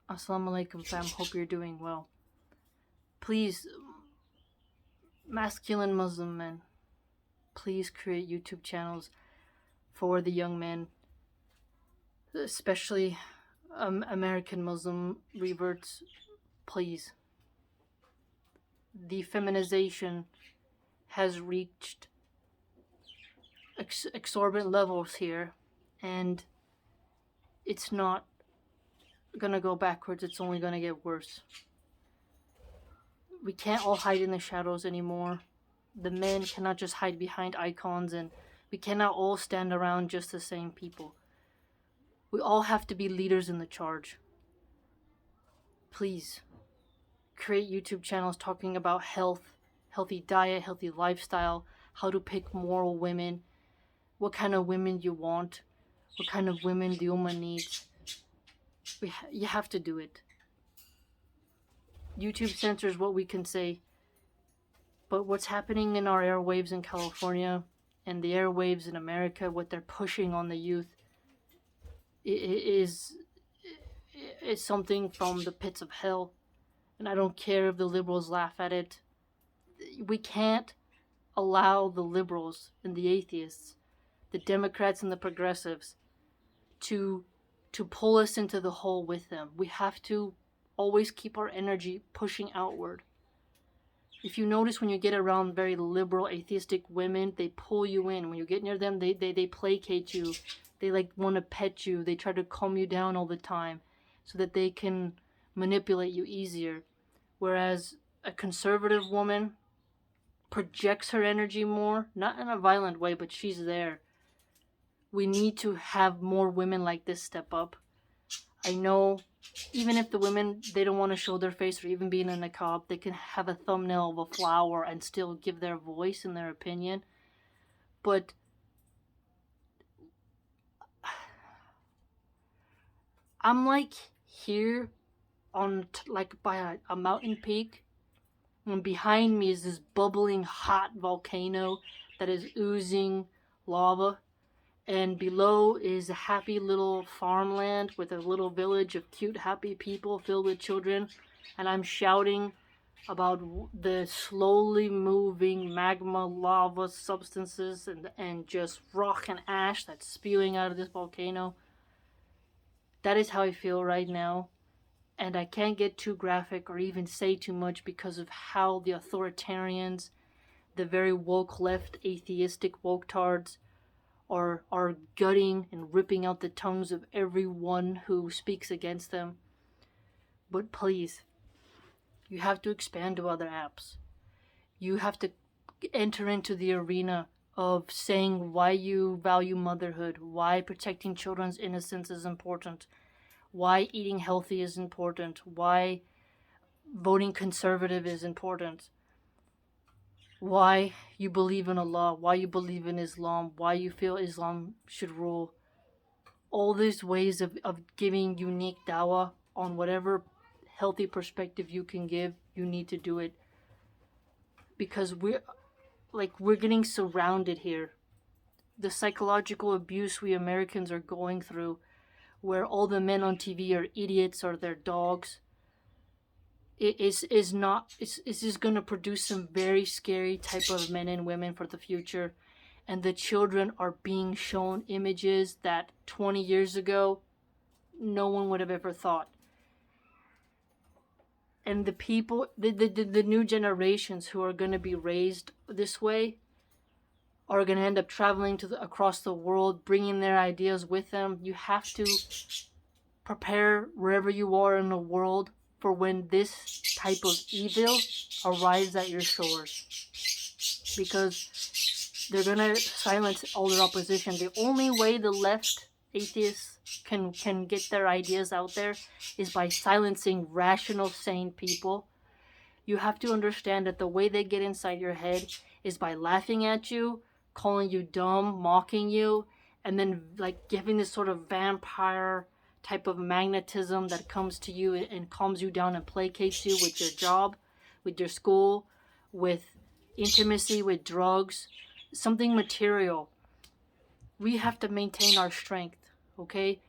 Assalamu alaikum fam, hope you're doing well. Please, masculine Muslim men, please create YouTube channels for the young men, especially American Muslim reverts. Please. The feminization has reached exorbitant levels here, and it's not gonna go backwards, it's only gonna get worse. We can't all hide in the shadows anymore. The men cannot just hide behind icons, and we cannot all stand around just the same people. We all have to be leaders in the charge. Please, create YouTube channels talking about health, healthy diet, healthy lifestyle, how to pick moral women, what kind of women you want, what kind of women the Ummah needs. You have to do it. YouTube censors what we can say, but what's happening in our airwaves in California and the airwaves in America, what they're pushing on the youth, is something from the pits of hell. And I don't care if the liberals laugh at it. We can't allow the liberals and the atheists, the Democrats and the progressives, to pull us into the hole with them. We have to always keep our energy pushing outward. If you notice, when you get around very liberal atheistic women, they pull you in. When you get near them, they placate you. They want to pet you. They try to calm you down all the time so that they can manipulate you easier. Whereas a conservative woman projects her energy more, not in a violent way, but she's there. We need to have more women like this step up. I know, even if the women, they don't want to show their face or even be in a niqab, they can have a thumbnail of a flower and still give their voice and their opinion. But I'm here on by a mountain peak, and behind me is this bubbling hot volcano that is oozing lava. And below is a happy little farmland with a little village of cute, happy people filled with children. And I'm shouting about the slowly moving magma lava substances and just rock and ash that's spewing out of this volcano. That is how I feel right now. And I can't get too graphic or even say too much because of how the authoritarians, the very woke left, atheistic woke-tards, are gutting and ripping out the tongues of everyone who speaks against them. But please, you have to expand to other apps. You have to enter into the arena of saying why you value motherhood, why protecting children's innocence is important, why eating healthy is important, why voting conservative is important, why you believe in Allah, why you believe in Islam, why you feel Islam should rule. All these ways of giving unique dawah on whatever healthy perspective you can give, you need to do it. Because we're getting surrounded here. The psychological abuse we Americans are going through, where all the men on TV are idiots or they're dogs, is just going to produce some very scary type of men and women for the future. And the children are being shown images that 20 years ago no one would have ever thought. And the people, the new generations who are going to be raised this way are going to end up traveling across the world, bringing their ideas with them. You have to prepare wherever you are in the world for when this type of evil arrives at your shores, because they're going to silence all their opposition. The only way the left atheists can get their ideas out there is by silencing rational, sane people. You have to understand that the way they get inside your head is by laughing at you, calling you dumb, mocking you, and then giving this sort of vampire type of magnetism that comes to you and calms you down and placates you with your job, with your school, with intimacy, with drugs, something material. We have to maintain our strength, okay?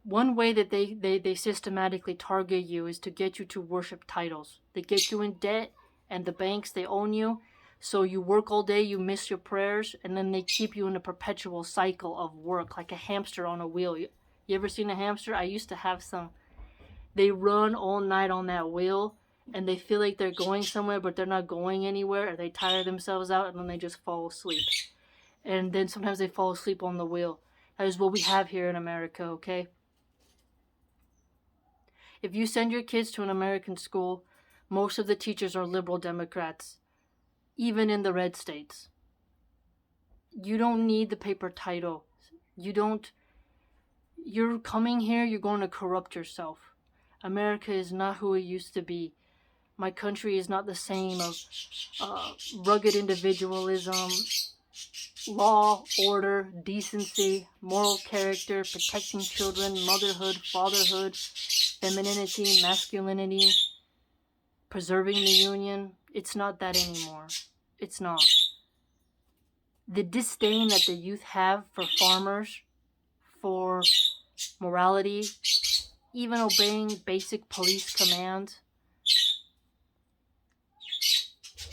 One way that they systematically target you is to get you to worship titles. They get you in debt, and the banks, they own you. So you work all day, you miss your prayers, and then they keep you in a perpetual cycle of work, like a hamster on a wheel. You ever seen a hamster? I used to have some. They run all night on that wheel, and they feel like they're going somewhere, but they're not going anywhere, or they tire themselves out, and then they just fall asleep. And then sometimes they fall asleep on the wheel. That is what we have here in America, okay? If you send your kids to an American school, most of the teachers are liberal Democrats, even in the red states. You don't need the paper title. You're coming here, you're going to corrupt yourself. America is not who it used to be. My country is not the same of rugged individualism, law, order, decency, moral character, protecting children, motherhood, fatherhood, femininity, masculinity, preserving the union. It's not that anymore. It's not. The disdain that the youth have for farmers, for morality, even obeying basic police commands,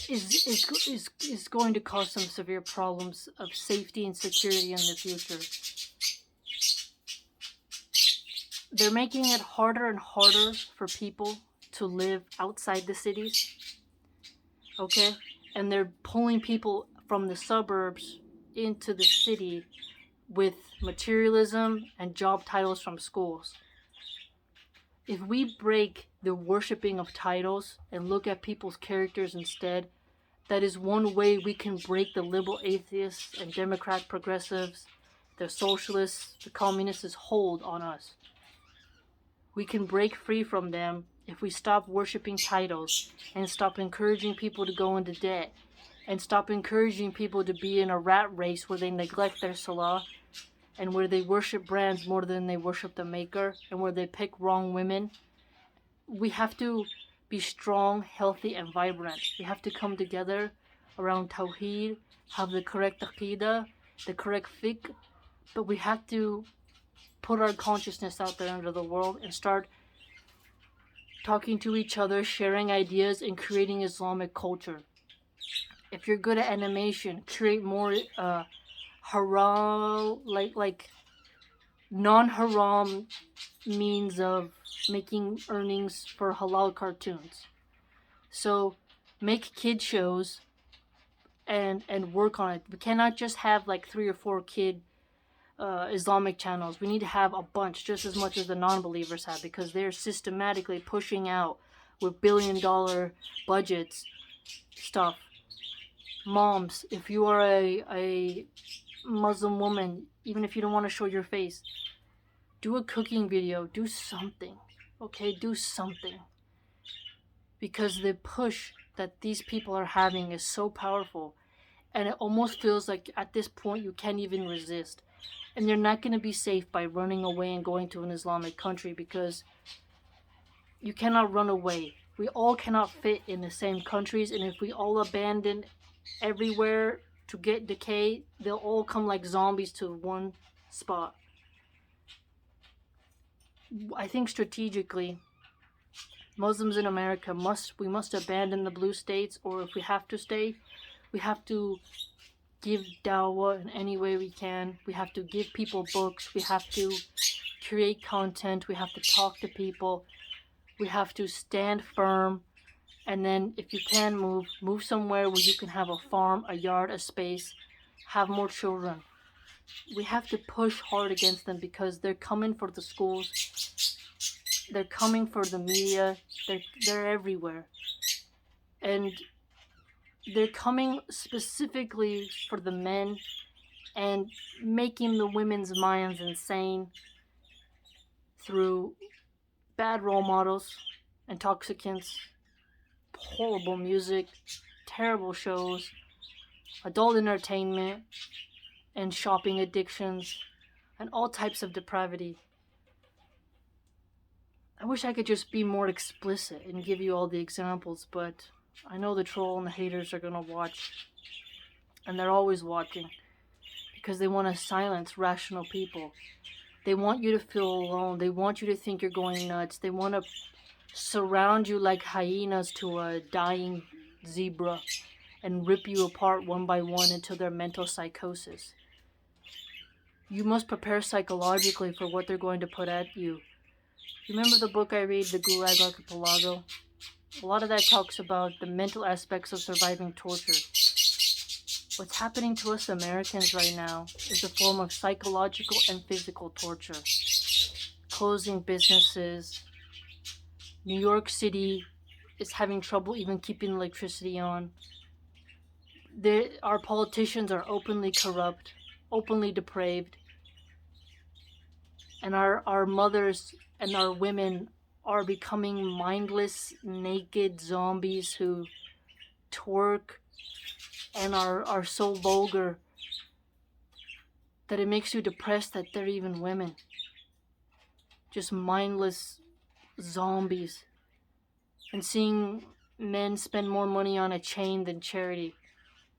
is going to cause some severe problems of safety and security in the future. They're making it harder and harder for people to live outside the cities, okay? And they're pulling people from the suburbs into the city with materialism and job titles from schools. If we break the worshiping of titles and look at people's characters instead, that is one way we can break the liberal atheists and Democrat progressives, the socialists, the communists' hold on us. We can break free from them if we stop worshiping titles and stop encouraging people to go into debt and stop encouraging people to be in a rat race where they neglect their salah and where they worship brands more than they worship the maker and where they pick wrong women. We have to be strong, healthy, and vibrant. We have to come together around Tawheed, have the correct Aqidah, the correct fiqh, but we have to put our consciousness out there into the world and start talking to each other, sharing ideas, and creating Islamic culture. If you're good at animation, create more haram, like non-haram means of making earnings for halal cartoons. So make kid shows and work on it. We cannot just have like 3 or 4 kid Islamic channels. We need to have a bunch, just as much as the non-believers have, because they're systematically pushing out with billion-dollar budgets stuff. Moms, if you are a Muslim woman, even if you don't want to show your face, do a cooking video, do something, okay? Do something. Because the push that these people are having is so powerful, and it almost feels like at this point you can't even resist. And you're not going to be safe by running away and going to an Islamic country, because you cannot run away. We all cannot fit in the same countries, and if we all abandon everywhere to get decay, they'll all come like zombies to one spot. I think strategically, Muslims in America must abandon the blue states, or if we have to stay, we have to give dawah in any way we can. We have to give people books. We have to create content. We have to talk to people. We have to stand firm. And then if you can move somewhere where you can have a farm, a yard, a space, have more children. We have to push hard against them, because they're coming for the schools. They're coming for the media. They're everywhere. And they're coming specifically for the men and making the women's minds insane through bad role models, intoxicants, horrible music, terrible shows, adult entertainment, and shopping addictions, and all types of depravity. I wish I could just be more explicit and give you all the examples, but I know the troll and the haters are gonna watch, and they're always watching, because they want to silence rational people. They want you to feel alone. They want you to think you're going nuts. They want to surround you like hyenas to a dying zebra and rip you apart one by one until they're mental psychosis. You must prepare psychologically for what they're going to put at you. Remember the book I read, The Gulag Archipelago? A lot of that talks about the mental aspects of surviving torture. What's happening to us Americans right now is a form of psychological and physical torture. Closing businesses. New York City is having trouble even keeping electricity on. Our politicians are openly corrupt, openly depraved. And our mothers and our women are becoming mindless, naked zombies who twerk and are so vulgar that it makes you depressed that they're even women. Just mindless zombies. And seeing men spend more money on a chain than charity.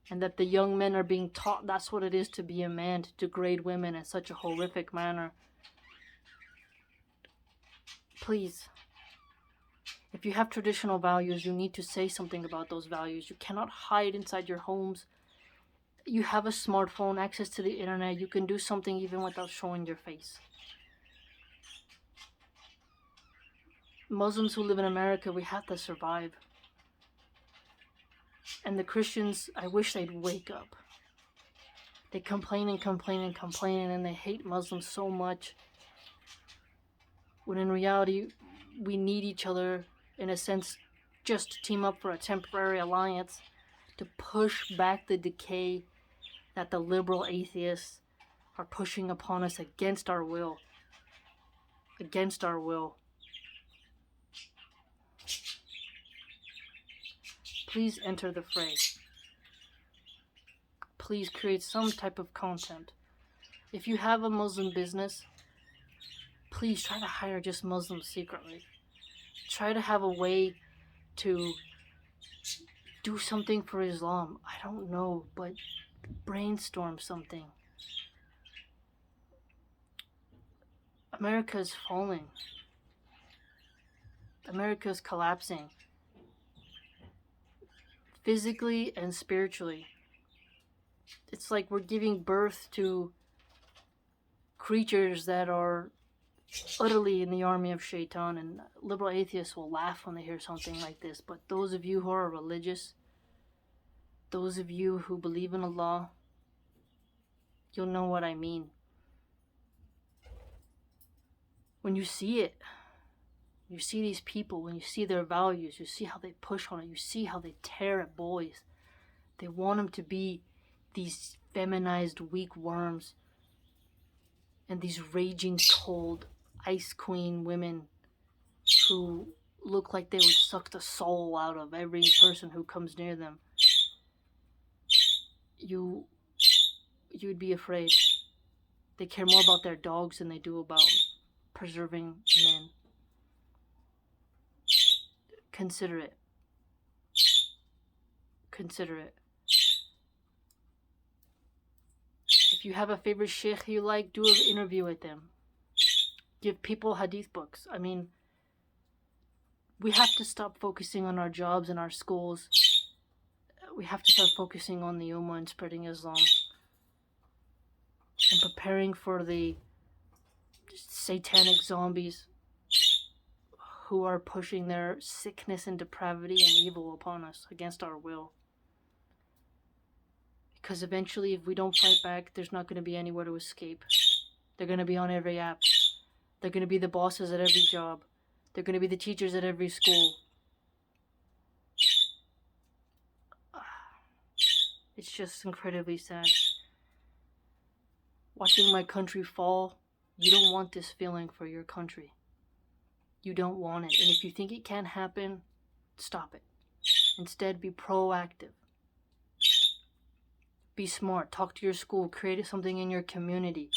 And that the young men are being taught that's what it is to be a man, to degrade women in such a horrific manner. Please, if you have traditional values, you need to say something about those values. You cannot hide inside your homes. You have a smartphone, access to the internet. You can do something even without showing your face. Muslims who live in America, we have to survive. And the Christians, I wish they'd wake up. They complain and complain and complain, and they hate Muslims so much. When in reality, we need each other, in a sense, just to team up for a temporary alliance to push back the decay that the liberal atheists are pushing upon us against our will. Against our will. Please enter the fray. Please create some type of content. If you have a Muslim business, please try to hire just Muslims secretly. Try to have a way to do something for Islam. I don't know, but brainstorm something. America is falling. America is collapsing. Physically and spiritually. It's like we're giving birth to creatures that are utterly in the army of Shaitan, and liberal atheists will laugh when they hear something like this. But those of you who are religious, those of you who believe in Allah, you'll know what I mean. When you see it, you see these people, when you see their values, you see how they push on it, you see how they tear at boys. They want them to be these feminized weak worms and these raging cold ice queen women who look like they would suck the soul out of every person who comes near them. You'd be afraid. They care more about their dogs than they do about preserving men. Consider it. Consider it. If you have a favorite sheikh you like, do an interview with them. Give people hadith books. I mean, we have to stop focusing on our jobs and our schools. We have to start focusing on the Ummah and spreading Islam. And preparing for the satanic zombies who are pushing their sickness and depravity and evil upon us against our will. Because eventually, if we don't fight back, there's not going to be anywhere to escape. They're going to be on every app. They're going to be the bosses at every job. They're going to be the teachers at every school. It's just incredibly sad. Watching my country fall, you don't want this feeling for your country. You don't want it. And if you think it can't happen, stop it. Instead, be proactive. Be smart. Talk to your school. Create something in your community.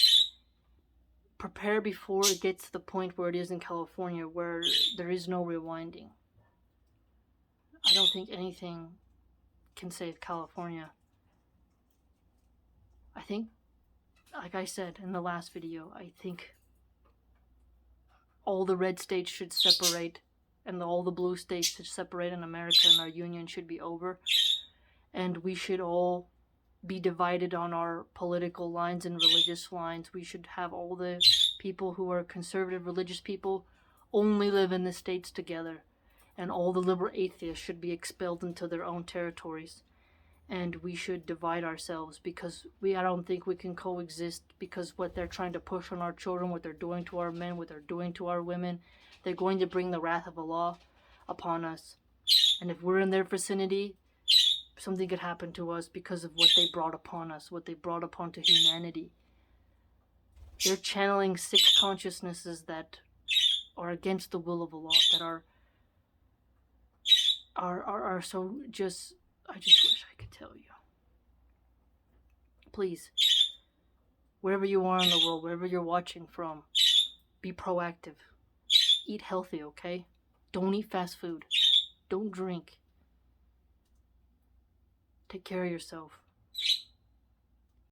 Prepare before it gets to the point where it is in California, where there is no rewinding. I don't think anything can save California. I think, like I said in the last video, I think all the red states should separate and all the blue states should separate in America, and our union should be over. And we should all be divided on our political lines and religious lines. We should have all the people who are conservative religious people only live in the states together, and all the liberal atheists should be expelled into their own territories. And we should divide ourselves, because I don't think we can coexist, because what they're trying to push on our children, what they're doing to our men, what they're doing to our women, they're going to bring the wrath of Allah upon us. And if we're in their vicinity, something could happen to us because of what they brought upon us, what they brought upon to humanity. They're channeling sick consciousnesses that are against the will of Allah, that are so just, I just wish I could tell you. Please, wherever you are in the world, wherever you're watching from, be proactive. Eat healthy, okay? Don't eat fast food. Don't drink. Take care of yourself.